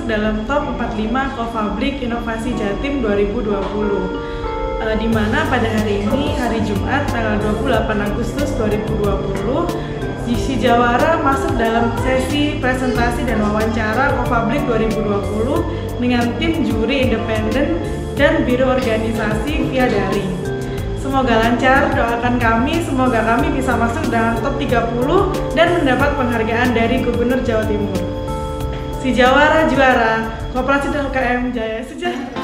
masuk dalam top 45 Kofabrik Inovasi Jatim 2020. Di mana pada hari ini, hari Jumat, tanggal 28 Agustus 2020, si Jawara masuk dalam sesi presentasi dan wawancara Kofabrik 2020 dengan tim juri independen dan biro organisasi via daring. Semoga lancar, doakan kami, semoga kami bisa masuk dalam top 30 dan mendapat penghargaan dari Gubernur Jawa Timur. Si Jawara juara, Koperasi dan UKM Jaya Sejahtera.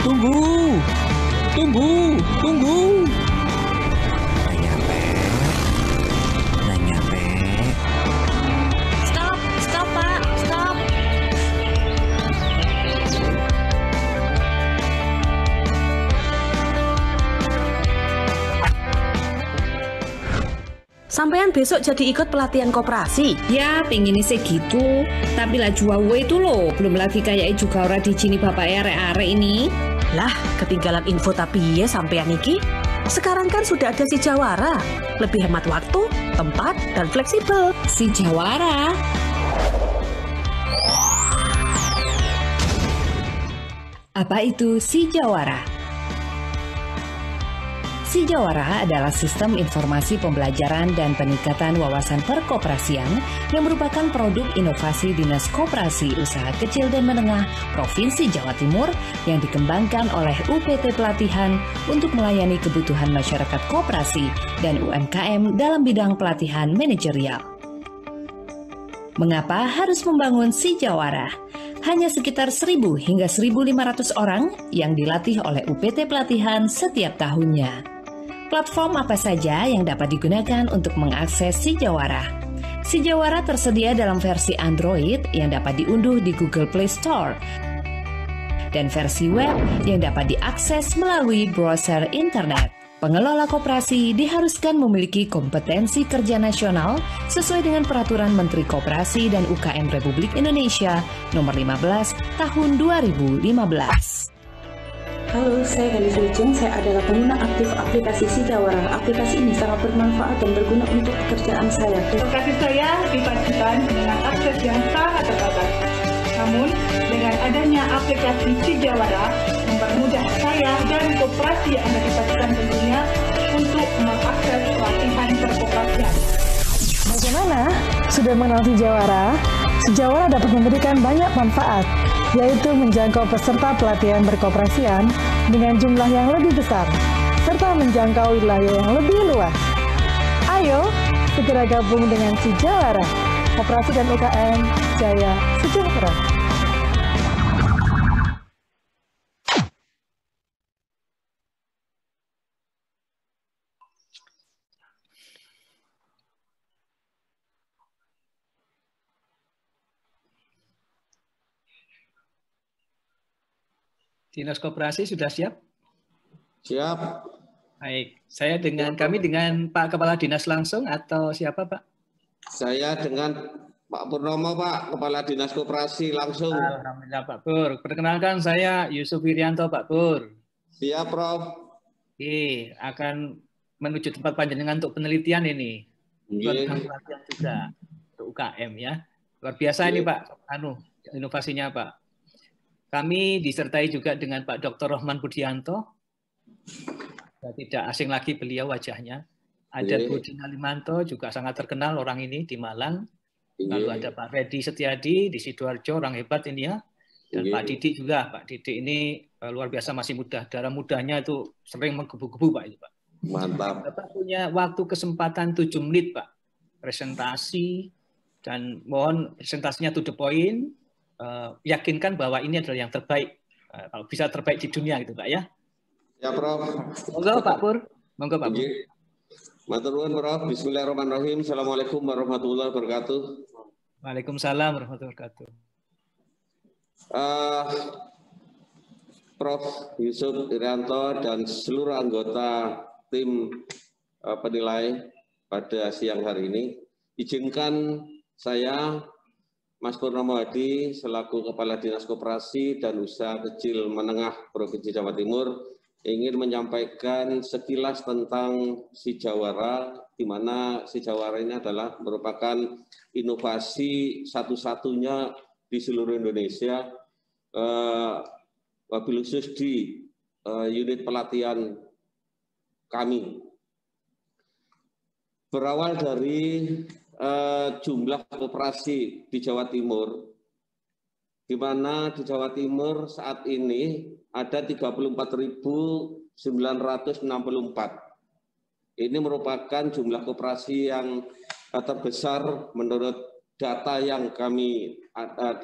Tunggu. Nggak nyampe. Stop Pak, stop. Sampean besok jadi ikut pelatihan koperasi? Ya, pengennya sih gitu. Tapi lah juawa itu loh, belum lagi kayak juga orang di sini bapak arek-arek ini. Lah, ketinggalan info tapi ya sampean iki. Sekarang kan sudah ada si Jawara. Lebih hemat waktu, tempat, dan fleksibel. Si Jawara? Apa itu Si Jawara? Si Jawara adalah sistem informasi pembelajaran dan peningkatan wawasan perkoperasian yang merupakan produk inovasi Dinas Koperasi Usaha Kecil dan Menengah Provinsi Jawa Timur yang dikembangkan oleh UPT Pelatihan untuk melayani kebutuhan masyarakat koperasi dan UMKM dalam bidang pelatihan manajerial. Mengapa harus membangun Si Jawara? Hanya sekitar 1.000 hingga 1.500 orang yang dilatih oleh UPT Pelatihan setiap tahunnya. Platform apa saja yang dapat digunakan untuk mengakses Si Jawara? Si Jawara tersedia dalam versi Android yang dapat diunduh di Google Play Store dan versi web yang dapat diakses melalui browser internet. Pengelola koperasi diharuskan memiliki kompetensi kerja nasional sesuai dengan Peraturan Menteri Koperasi dan UKM Republik Indonesia Nomor 15 Tahun 2015. Halo, saya Galis Wijeng. Saya adalah pengguna aktif aplikasi Si Jawara. Aplikasi ini sangat bermanfaat dan berguna untuk pekerjaan saya. Lokasi saya dipastikan dengan akses yang sangat terbatas. Namun, dengan adanya aplikasi Si Jawara, mempermudah saya dan koperasi yang Anda dipastikan tentunya untuk mengakses pelatihan perkoperasian. Bagaimana? Sudah mengenal Si Jawara? Si Jawara dapat memberikan banyak manfaat, yaitu menjangkau peserta pelatihan berkoperasian dengan jumlah yang lebih besar, serta menjangkau wilayah yang lebih luas. Ayo, segera gabung dengan Si Jawara, Koperasi dan UKM Jaya Sejahtera. Dinas Koperasi sudah siap? Siap. Baik, kami dengan Pak Kepala Dinas langsung atau siapa Pak? Saya dengan Pak Purnomo Pak, Kepala Dinas Koperasi langsung. Alhamdulillah Pak Pur. Perkenalkan saya Yusuf Wirianto Pak Pur. Siap Prof. Akan menuju tempat panjenengan untuk penelitian ini. Pelatihan juga untuk UKM ya. Luar biasa ini Pak, inovasinya Pak. Kami disertai juga dengan Pak Dr. Rohman Budianto. Tidak asing lagi beliau wajahnya. Ada Bu Dina Limanto, juga sangat terkenal orang ini di Malang. Lalu ada Pak Reddy Setiadi di Sidoarjo, orang hebat ini ya. Dan Pak Didik juga. Pak Didik ini luar biasa, masih muda. Darah mudanya itu sering menggebu-gebu Pak. Mantap. Bapak punya waktu kesempatan 7 menit Pak. Presentasi. Dan mohon presentasinya to the point. Yakinkan bahwa ini adalah yang terbaik, kalau bisa terbaik di dunia gitu Pak ya. Ya Prof. Monggo Pak Pur, monggo Pak Pur. Matur nuwun Prof. Bismillahirrahmanirrahim. Assalamualaikum warahmatullahi wabarakatuh. Waalaikumsalam warahmatullahi wabarakatuh. Prof. Yusuf Wirianto dan seluruh anggota tim penilai pada siang hari ini, izinkan saya Mas Purnomo Hadi selaku Kepala Dinas Koperasi dan Usaha Kecil Menengah Provinsi Jawa Timur ingin menyampaikan sekilas tentang Si Jawara, di mana Si Jawara ini adalah merupakan inovasi satu-satunya di seluruh Indonesia, wabil khusus di unit pelatihan kami. Berawal dari jumlah koperasi di Jawa Timur, di mana di Jawa Timur saat ini ada 34.964. Ini merupakan jumlah koperasi yang terbesar menurut data yang kami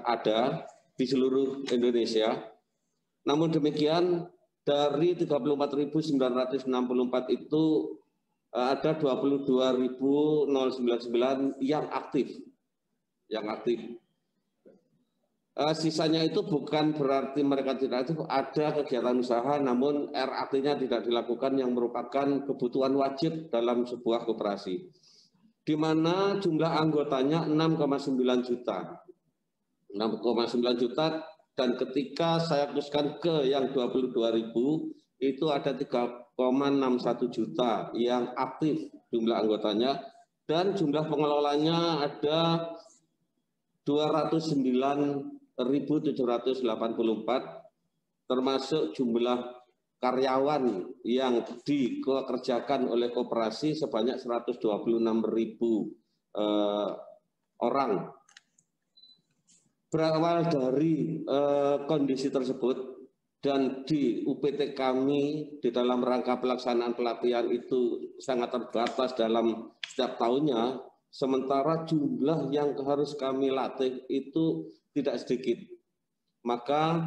ada di seluruh Indonesia. Namun demikian, dari 34.964 itu ada 22.099 yang aktif. Sisanya itu bukan berarti mereka tidak aktif, ada kegiatan usaha, namun RAT-nya tidak dilakukan, yang merupakan kebutuhan wajib dalam sebuah koperasi. Di mana jumlah anggotanya 6,9 juta. 6,9 juta, dan ketika saya teruskan ke yang 22.000, itu ada 3,61 juta yang aktif jumlah anggotanya, dan jumlah pengelolanya ada 209.784, termasuk jumlah karyawan yang dikerjakan oleh koperasi sebanyak 126.000 orang. Berawal dari kondisi tersebut dan di UPT kami di dalam rangka pelaksanaan pelatihan itu sangat terbatas dalam setiap tahunnya, sementara jumlah yang harus kami latih itu tidak sedikit. Maka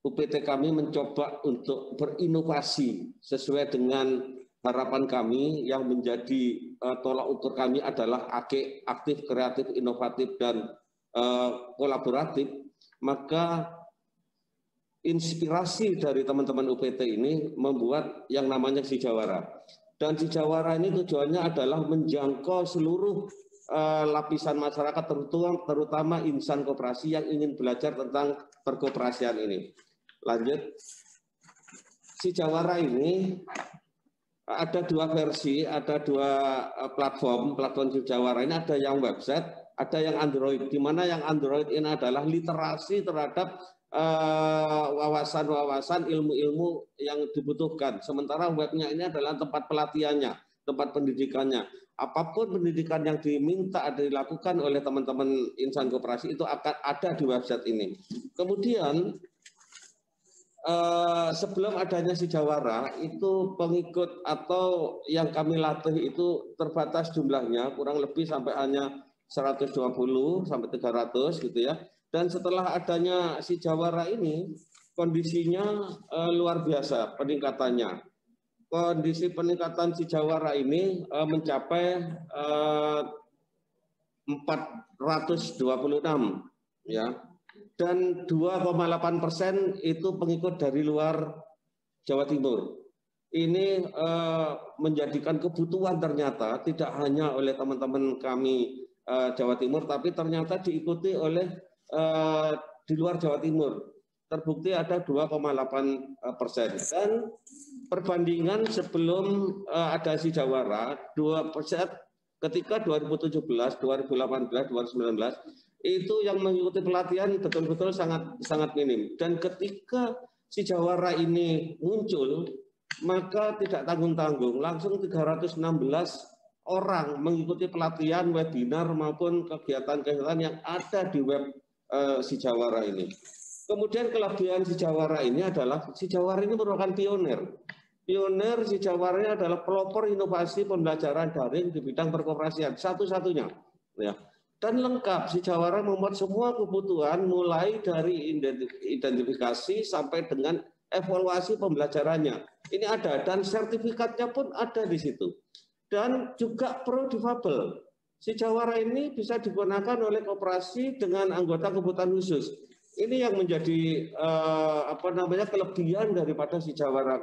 UPT kami mencoba untuk berinovasi sesuai dengan harapan kami yang menjadi tolak ukur kami adalah aktif, kreatif, inovatif, dan kolaboratif. Maka inspirasi dari teman-teman UPT ini membuat yang namanya Sijawara. Dan Sijawara ini tujuannya adalah menjangkau seluruh lapisan masyarakat, terutama insan koperasi yang ingin belajar tentang perkoperasian ini. Lanjut, Sijawara ini ada dua versi, ada dua platform Sijawara ini, ada yang website, ada yang Android, di mana yang Android ini adalah literasi terhadap wawasan-wawasan ilmu-ilmu yang dibutuhkan. Sementara webnya ini adalah tempat pelatihannya, tempat pendidikannya. Apapun pendidikan yang diminta dilakukan oleh teman-teman insan koperasi itu akan ada di website ini. Kemudian sebelum adanya Sijawara itu pengikut atau yang kami latih itu terbatas jumlahnya, kurang lebih sampai hanya 120 sampai 300 gitu ya. Dan setelah adanya Sijawara ini, kondisinya luar biasa peningkatannya. Kondisi peningkatan Sijawara ini mencapai 426 ya. Dan 2,8% itu pengikut dari luar Jawa Timur. Ini menjadikan kebutuhan ternyata tidak hanya oleh teman-teman kami Jawa Timur, tapi ternyata diikuti oleh di luar Jawa Timur. Terbukti ada 2,8%. Dan perbandingan sebelum ada Sijawara, 2% ketika 2017, 2018, 2019 itu yang mengikuti pelatihan betul-betul sangat minim. Dan ketika Sijawara ini muncul, maka tidak tanggung-tanggung langsung 316 orang mengikuti pelatihan, webinar maupun kegiatan-kegiatan yang ada di web Sijawara ini. Kemudian kelebihan Sijawara ini adalah Sijawara ini merupakan pionir. Pionir Sijawara ini adalah pelopor inovasi pembelajaran daring di bidang perkoperasian satu-satunya. Ya. Dan lengkap, Sijawara memuat semua kebutuhan mulai dari identifikasi sampai dengan evaluasi pembelajarannya. Ini ada dan sertifikatnya pun ada di situ. Dan juga pro difabel. Sijawara ini bisa digunakan oleh koperasi dengan anggota kebutuhan khusus. Ini yang menjadi kelebihan daripada Sijawara.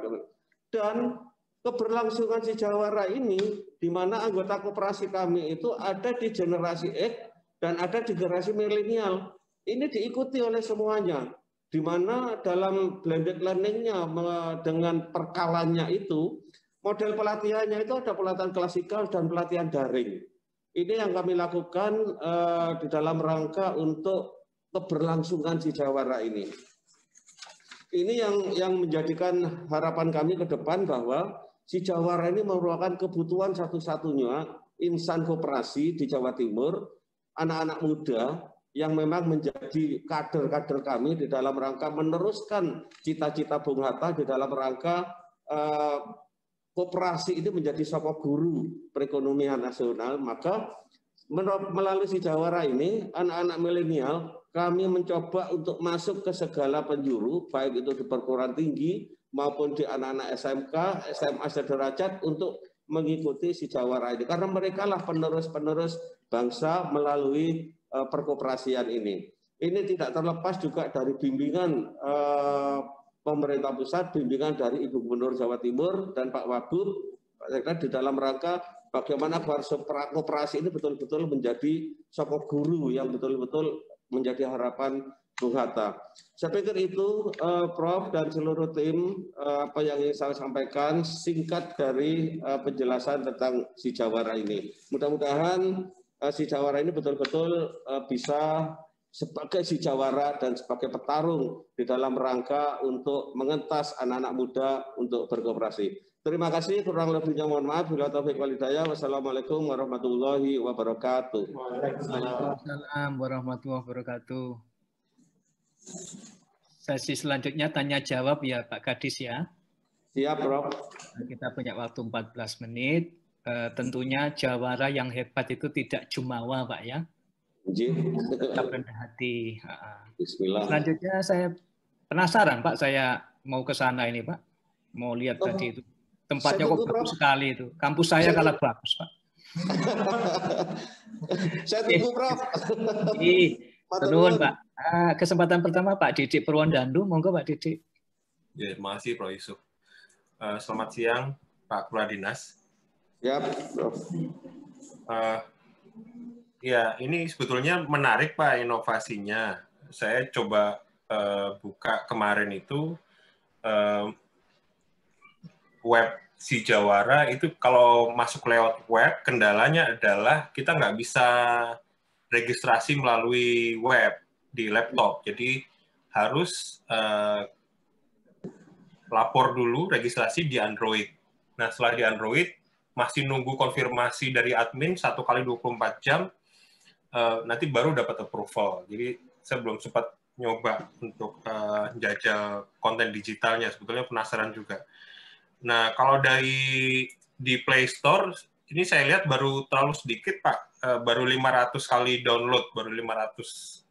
Dan keberlangsungan Sijawara ini di mana anggota koperasi kami itu ada di generasi X dan ada di generasi milenial. Ini diikuti oleh semuanya. Di mana dalam blended learning-nya dengan perkalanya itu, model pelatihannya itu ada pelatihan klasikal dan pelatihan daring. Ini yang kami lakukan di dalam rangka untuk keberlangsungan Sijawara ini. Ini yang menjadikan harapan kami ke depan bahwa Sijawara ini merupakan kebutuhan satu-satunya insan koperasi di Jawa Timur, anak-anak muda yang memang menjadi kader-kader kami di dalam rangka meneruskan cita-cita Bung Hatta di dalam rangka koperasi ini menjadi sosok guru perekonomian nasional. Maka melalui Sijawara ini anak-anak milenial kami mencoba untuk masuk ke segala penjuru, baik itu di perguruan tinggi maupun di anak-anak SMK, SMA sederajat untuk mengikuti Sijawara ini. Karena mereka lah penerus-penerus bangsa melalui perkoperasian ini. Ini tidak terlepas juga dari bimbingan pemerintah pusat, bimbingan dari Ibu Gubernur Jawa Timur dan Pak Wagub di dalam rangka bagaimana koperasi ini betul-betul menjadi sosok guru yang betul-betul menjadi harapan Bung Hatta. Saya pikir itu Prof dan seluruh tim apa yang ingin saya sampaikan singkat dari penjelasan tentang Sijawara ini. Mudah-mudahan Sijawara ini betul-betul bisa sebagai si jawara dan sebagai petarung di dalam rangka untuk mengentas anak-anak muda untuk berkooperasi. Terima kasih, kurang lebihnya mohon maaf. Bila taufiq wal hidayah. Wassalamualaikum warahmatullahi wabarakatuh. Waalaikumsalam warahmatullahi wabarakatuh. Sesi selanjutnya tanya jawab ya Pak Kadis ya. Siap, Prof. Kita punya waktu 14 menit. Tentunya jawara yang hebat itu tidak jumawa Pak ya. Tetap rendah hati. Bismillah. Selanjutnya saya penasaran Pak, saya mau ke sana ini Pak. Mau lihat tadi itu. Tempatnya kok bagus sekali itu. Kampus saya kalah bagus Pak. Saya tunggu Prof. Terus Pak. Kesempatan pertama Pak Didik Purwondandu. Monggo Pak Didik. Ya, terima kasih Prof. Yusuf. Selamat siang Pak Kepala Dinas. Ya, Prof. Ya, ini sebetulnya menarik Pak inovasinya. Saya coba buka kemarin itu web si Jawara itu kalau masuk lewat web, kendalanya adalah kita nggak bisa registrasi melalui web di laptop. Jadi harus lapor dulu registrasi di Android. Nah, setelah di Android, masih nunggu konfirmasi dari admin 1 kali 24 jam, nanti baru dapat approval. Jadi saya belum sempat nyoba untuk jajal konten digitalnya, sebetulnya penasaran juga. Nah, kalau di Play Store, ini saya lihat baru terlalu sedikit, Pak. Baru 500 kali download, baru 500.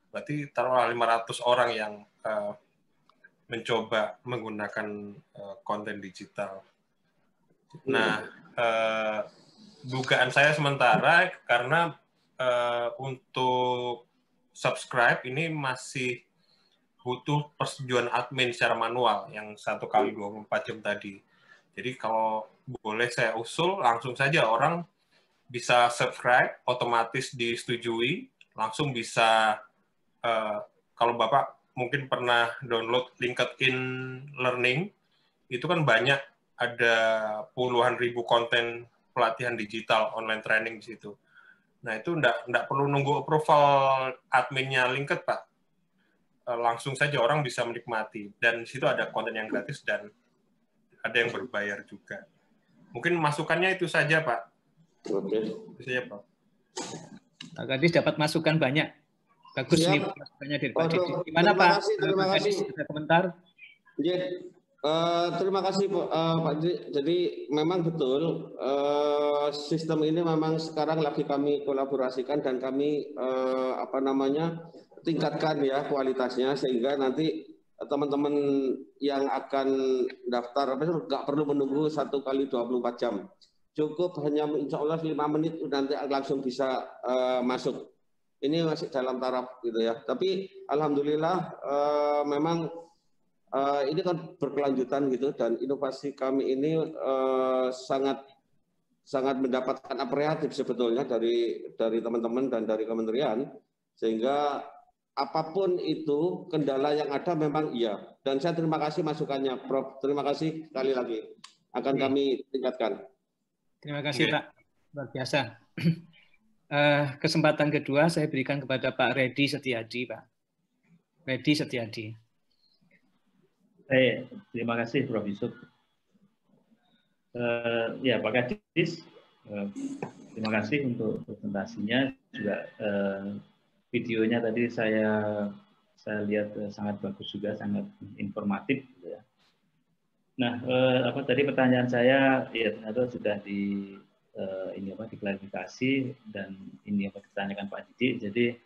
Berarti taruhlah 500 orang yang mencoba menggunakan konten digital. Nah, dugaan saya sementara karena untuk subscribe ini masih butuh persetujuan admin secara manual yang 1 kali 24 jam tadi. Jadi kalau boleh saya usul, langsung saja orang bisa subscribe, otomatis disetujui, langsung bisa, kalau Bapak mungkin pernah download LinkedIn Learning, itu kan banyak, ada puluhan ribu konten pelatihan digital, online training di situ. Nah, itu enggak perlu nunggu approval adminnya LinkedIn, Pak. Langsung saja orang bisa menikmati. Dan di situ ada konten yang gratis dan ada yang berbayar juga. Mungkin masukannya itu saja, Pak. Oke. Itu saja, Pak. Pak Kadis dapat masukan banyak. Bagus nih masukannya dari Pak Didik. Gimana Pak? Terima kasih. Ada komentar? Terima kasih Pak Didik. Jadi memang betul sistem ini memang sekarang lagi kami kolaborasikan dan kami tingkatkan ya kualitasnya sehingga nanti teman-teman yang akan daftar nggak perlu menunggu 1 kali 24 jam. Cukup hanya insya Allah 5 menit nanti langsung bisa masuk. Ini masih dalam taraf gitu ya. Tapi alhamdulillah memang ini kan berkelanjutan gitu dan inovasi kami ini sangat mendapatkan apresiatif sebetulnya dari teman-teman dan dari kementerian sehingga apapun itu kendala yang ada memang iya dan saya terima kasih masukannya Prof. Terima kasih sekali lagi akan kami tingkatkan. Terima kasih Pak, luar biasa. Kesempatan kedua saya berikan kepada Pak Reddy Setiadi, Pak. Reddy Setiadi. Terima kasih Prof. Yusuf. Ya Pak Kadis, terima kasih untuk presentasinya juga. Videonya tadi saya lihat sangat bagus juga, sangat informatif. Gitu ya. Nah, tadi pertanyaan saya ya ternyata sudah diklarifikasi dan ini ditanyakan Pak Didik. Jadi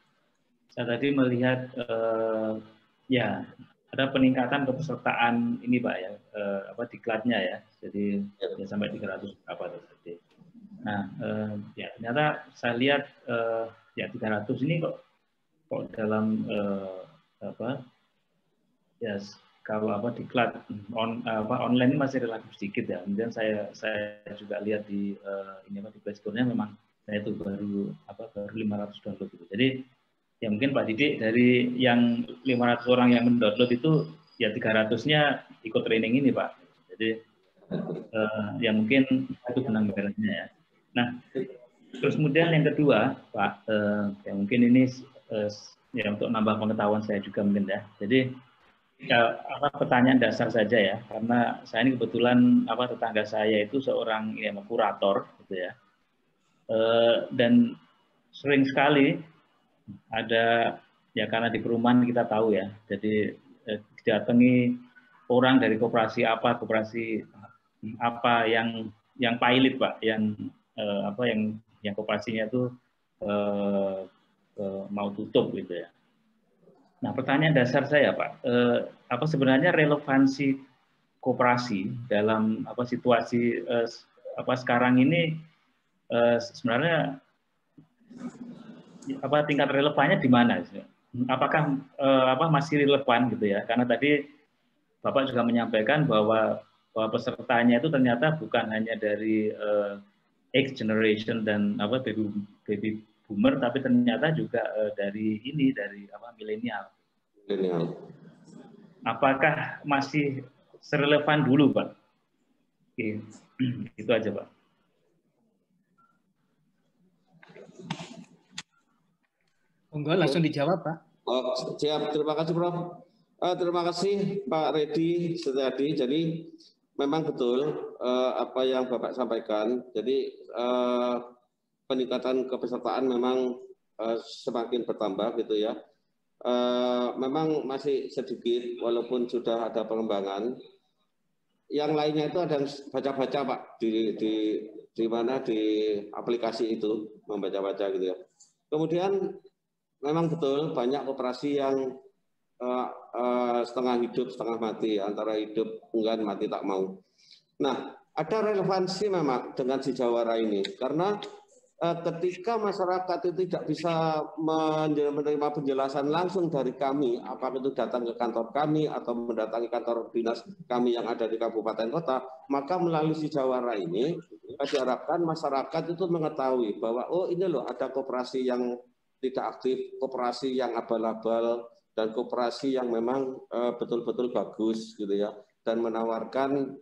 saya tadi melihat ya ada peningkatan kepesertaan ini Pak ya diklatnya ya. Jadi ya sampai 300 berapa tadi. Nah, ya ternyata saya lihat ya 300 ini kok dalam kalau diklat online ini masih relatif sedikit ya. Kemudian saya juga lihat di di Play Store-nya memang saya itu baru 500 download gitu. Jadi ya mungkin Pak Didik dari yang 500 orang yang mendownload itu ya 300-nya ikut training ini Pak. Jadi ya mungkin itu benang merahnya ya. Nah, terus kemudian yang kedua Pak, ya mungkin ini ya untuk nambah pengetahuan saya juga mungkin ya. Jadi pertanyaan dasar saja ya, karena saya ini kebetulan tetangga saya itu seorang kurator gitu ya, dan sering sekali ada ya, karena di perumahan kita tahu ya, jadi didatangi orang dari koperasi apa yang pilot Pak, yang koperasinya itu mau tutup gitu ya. Nah, pertanyaan dasar saya Pak, apa sebenarnya relevansi koperasi dalam situasi sekarang ini, sebenarnya tingkat relevannya di mana? Apakah masih relevan gitu ya? Karena tadi Bapak juga menyampaikan bahwa pesertanya itu ternyata bukan hanya dari X generation dan baby boomer, tapi ternyata juga dari milenial. Apakah masih serelevan dulu, Pak? Oke, itu aja, Pak. Monggo langsung dijawab, Pak. Oh, siap. Terima kasih, Prof. Terima kasih, Pak Redi Setiadi. Jadi memang betul apa yang Bapak sampaikan. Jadi peningkatan kepesertaan memang semakin bertambah gitu ya. Memang masih sedikit walaupun sudah ada pengembangan. Yang lainnya itu ada yang baca-baca Pak di mana di aplikasi itu membaca-baca gitu ya. Kemudian memang betul banyak koperasi yang setengah hidup setengah mati, antara hidup enggan mati tak mau. Nah, ada relevansi memang dengan si Jawara ini karena ketika masyarakat itu tidak bisa menerima penjelasan langsung dari kami, apakah itu datang ke kantor kami atau mendatangi kantor dinas kami yang ada di kabupaten kota, maka melalui si Jawara ini diharapkan masyarakat itu mengetahui bahwa oh ini loh ada koperasi yang tidak aktif, koperasi yang abal-abal, dan koperasi yang memang betul-betul bagus gitu ya, dan menawarkan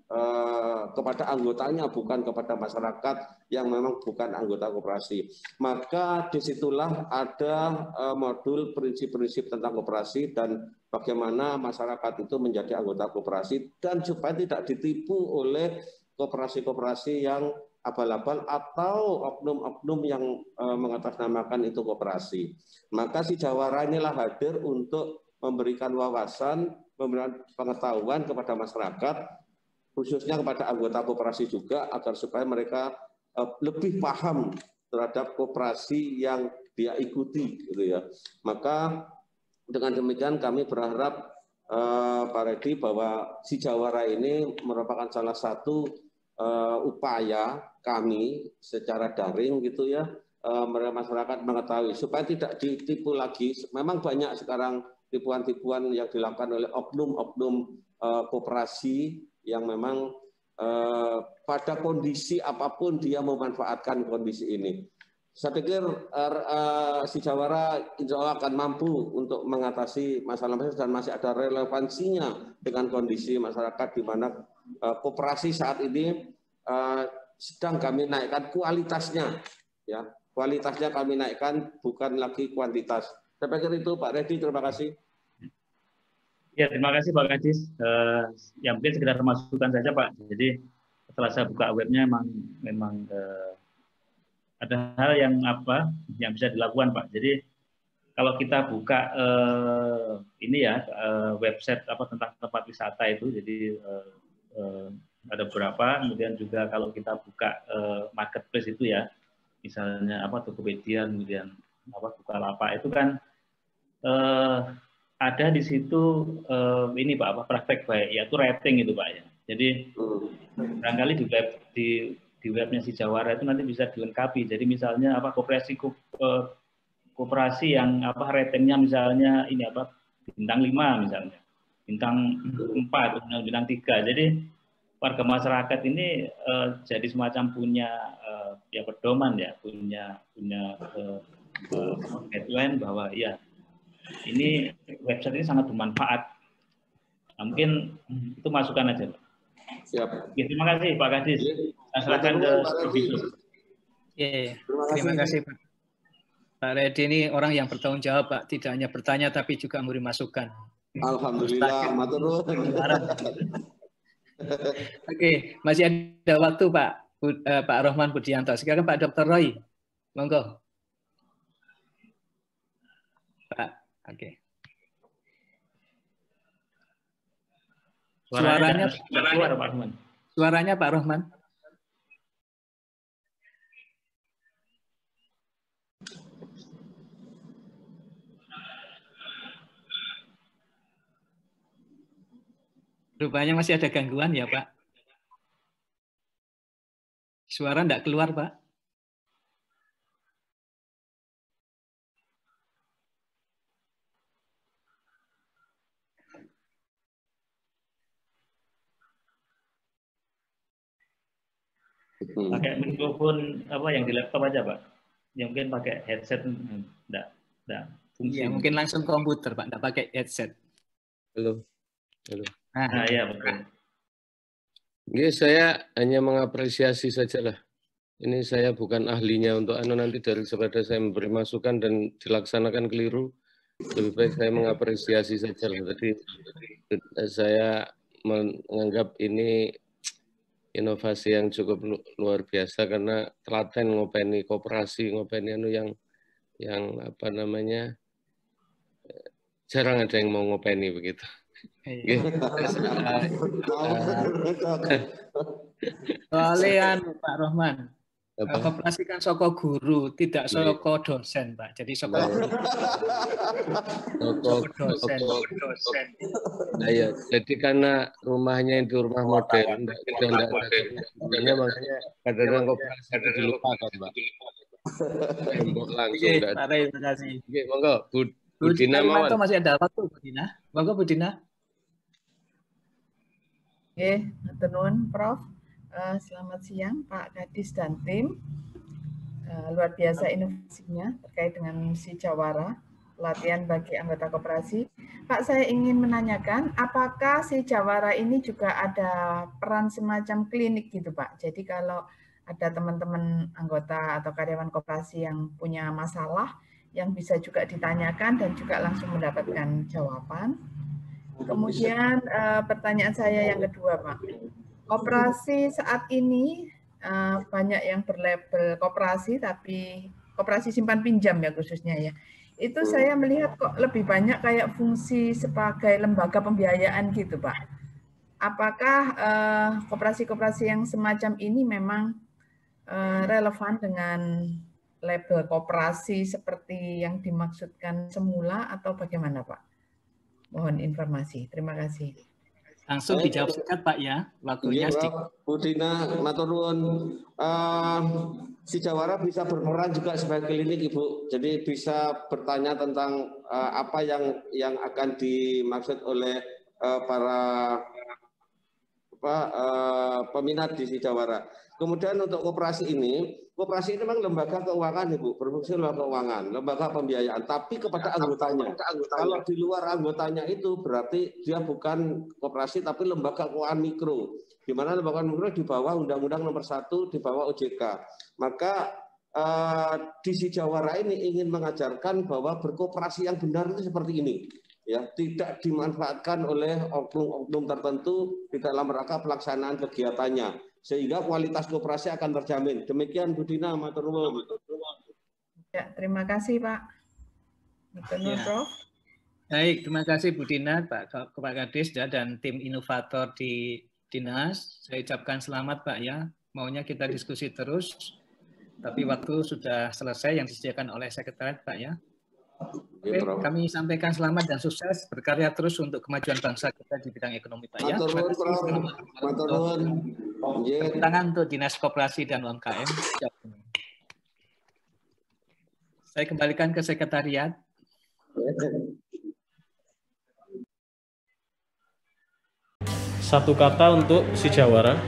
kepada anggotanya bukan kepada masyarakat yang memang bukan anggota koperasi. Maka disitulah ada modul prinsip-prinsip tentang koperasi dan bagaimana masyarakat itu menjadi anggota koperasi dan supaya tidak ditipu oleh koperasi-koperasi yang abal-abal atau oknum-oknum yang mengatasnamakan itu koperasi. Maka si Jawara inilah hadir untuk memberikan wawasan, memberikan pengetahuan kepada masyarakat, khususnya kepada anggota koperasi juga, agar supaya mereka lebih paham terhadap koperasi yang dia ikuti, gitu ya. Maka dengan demikian kami berharap Pak Redi bahwa si Jawara ini merupakan salah satu upaya kami secara daring gitu ya, masyarakat mengetahui supaya tidak ditipu lagi. Memang banyak sekarang tipuan-tipuan yang dilakukan oleh oknum-oknum koperasi yang memang pada kondisi apapun dia memanfaatkan kondisi ini. Saya pikir si Jawara insya Allah akan mampu untuk mengatasi masalah-masalah dan masih ada relevansinya dengan kondisi masyarakat di mana koperasi saat ini sedang kami naikkan kualitasnya, ya kualitasnya kami naikkan bukan lagi kuantitas. Saya pikir itu Pak Redi, terima kasih. Ya terima kasih Pak Kadis. Ya mungkin sekedar masukan saja Pak. Jadi setelah saya buka webnya memang ada hal yang bisa dilakukan Pak. Jadi kalau kita buka ini ya website tentang tempat wisata itu, jadi ada beberapa. Kemudian juga kalau kita buka marketplace itu ya, misalnya Tokopedia, kemudian Bukalapak itu kan ada di situ ini Pak praktek baik, yaitu rating itu Pak ya. Jadi barangkali di webnya si Jawara itu nanti bisa dilengkapi. Jadi misalnya koperasi yang ratingnya misalnya ini bintang 5 misalnya, bintang 4, bintang 3. Jadi warga masyarakat ini jadi semacam punya ya pedoman ya, punya guideline bahwa ya ini website ini sangat bermanfaat. Nah, mungkin itu masukan aja Pak. Siap. Ya, terima kasih Pak Kadis. Saya serahkan ke Supervisor. Terima kasih Pak. Pak Reddy ini orang yang bertanggung jawab, Pak. Tidak hanya bertanya, tapi juga memberi masukan. Alhamdulillah, matur nuwun. Oke, masih ada waktu, Pak. Pak Rohman Budianto. Sekarang Pak Dr. Roy. Monggo. Pak, oke. Suaranya Pak Rohman. Rupanya masih ada gangguan ya, Pak. Suara enggak keluar, Pak. Pakai mikrofon apa yang di laptop aja, Pak. Yang mungkin pakai headset enggak fungsi. Ya, mungkin langsung komputer, Pak, enggak pakai headset. Halo. Nah, ya betul. Oke, saya hanya mengapresiasi sajalah. Ini saya bukan ahlinya untuk nanti daripada saya memberi masukan dan dilaksanakan keliru. Lebih baik saya mengapresiasi saja. Jadi saya menganggap ini inovasi yang cukup luar biasa karena telaten ngopeni koperasi, ngopeni yang apa namanya, jarang ada yang mau ngopeni begitu. Soalnya Pak Rohman, koperasi kan soko guru, tidak soko dosen, Pak. Jadi soko dosen. Nah, ya, jadi karena rumahnya itu rumah model, makanya kadang-kadang koperasi itu dilupakan, Pak. Langsung. Terima kasih. Monggo, Bu Dina masih ada waktu, Bu Dina. Monggo, Bu Dina. Oke, matur nuwun, Prof. Selamat siang, Pak Kadis dan tim. Luar biasa inovasinya terkait dengan Si Jawara, pelatihan bagi anggota koperasi. Pak, saya ingin menanyakan, apakah Si Jawara ini juga ada peran semacam klinik gitu, Pak? Jadi kalau ada teman-teman anggota atau karyawan koperasi yang punya masalah, yang bisa juga ditanyakan dan juga langsung mendapatkan jawaban. Kemudian pertanyaan saya yang kedua, Pak. Koperasi saat ini banyak yang berlabel koperasi, tapi koperasi simpan pinjam ya khususnya ya. Itu saya melihat kok lebih banyak kayak fungsi sebagai lembaga pembiayaan gitu, Pak. Apakah koperasi-koperasi yang semacam ini memang relevan dengan label koperasi seperti yang dimaksudkan semula atau bagaimana, Pak? Mohon informasi. Terima kasih. Langsung dijawab singkat, Pak ya. Waktunya sedikit. Bu Dina, matur nuwun. Si Jawara bisa berperan juga sebagai klinik, Ibu. Jadi bisa bertanya tentang apa yang akan dimaksud oleh para peminat di Si Jawara. Kemudian untuk koperasi ini memang lembaga keuangan, Ibu, berfungsi lembaga keuangan, lembaga pembiayaan, tapi kepada anggotanya. Kalau di luar anggotanya itu berarti dia bukan koperasi tapi lembaga keuangan mikro, di mana lembaga mikro di bawah Undang-Undang Nomor 1 di bawah OJK. Maka di Si Jawara ini ingin mengajarkan bahwa berkoperasi yang benar itu seperti ini. Ya, tidak dimanfaatkan oleh oknum-oknum tertentu di dalam rangka pelaksanaan kegiatannya, sehingga kualitas koperasi akan terjamin. Demikian Bu Dina, matur nuwun. Ya, terima kasih Pak. Betul, Prof. Baik, terima kasih Bu Dina, Pak Kadis dan tim inovator di Dinas. Saya ucapkan selamat Pak ya. Maunya kita diskusi terus, tapi waktu sudah selesai yang disediakan oleh sekretariat Pak ya. Oke, kami sampaikan selamat dan sukses berkarya terus untuk kemajuan bangsa kita di bidang ekonomi Pak ya. Terima kasih. Tepuk tangan untuk Dinas Koperasi dan UMKM. Saya kembalikan ke sekretariat. Satu kata untuk Si Jawara.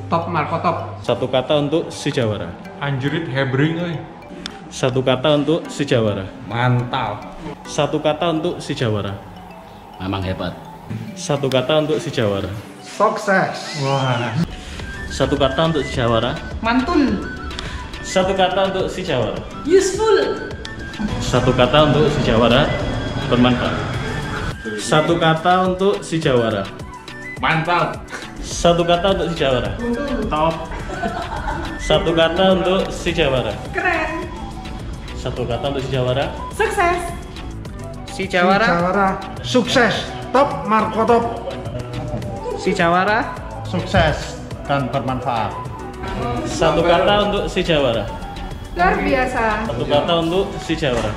Top Marco top. Satu kata untuk Si Jawara. Anjurit hebring euy. Satu kata untuk Si Jawara. Mantap. Satu kata untuk Si Jawara. Memang hebat. Satu kata untuk Si Jawara. Sukses. Wah. Satu kata untuk Si Jawara. Mantul. Satu kata untuk si Jawara. Useful. Satu kata untuk si Jawara. Bermanfaat. Satu kata untuk si Jawara. Mantap. Satu kata untuk si Jawara. Top. Satu kata untuk si Jawara. Keren. Satu kata untuk si Jawara. Sukses. Si Jawara. Sukses. Top Marco top. Si Jawara. Sukses dan bermanfaat. Satu kata untuk si Jawara. Luar biasa. Satu kata untuk si Jawara.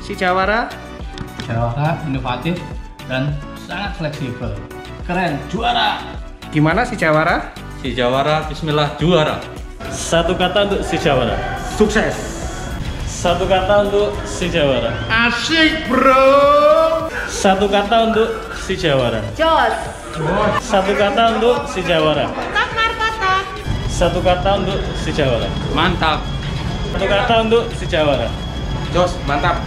Si Jawara. Jawara inovatif dan sangat fleksibel. Keren, juara. Gimana si Jawara? Si Jawara, bismillah, juara. Satu kata untuk si Jawara. Sukses. Satu kata untuk si Jawara. Asik bro. Satu kata untuk si Jawara. Jos. Satu kata untuk si Jawara. Top Marco top. Satu kata untuk si Jawara. Mantap. Satu kata untuk si Jawara. Jos, mantap.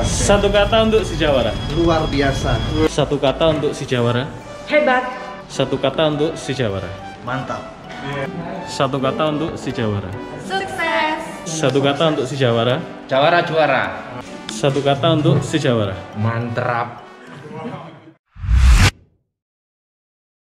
Satu kata untuk si Jawara. Luar biasa. Satu kata untuk si Jawara. Hebat. Satu kata untuk si Jawara. Mantap. Satu kata untuk si Jawara. Sukses. Satu kata untuk si Jawara. Jawara juara. Satu kata untuk si Jawara. Mantap.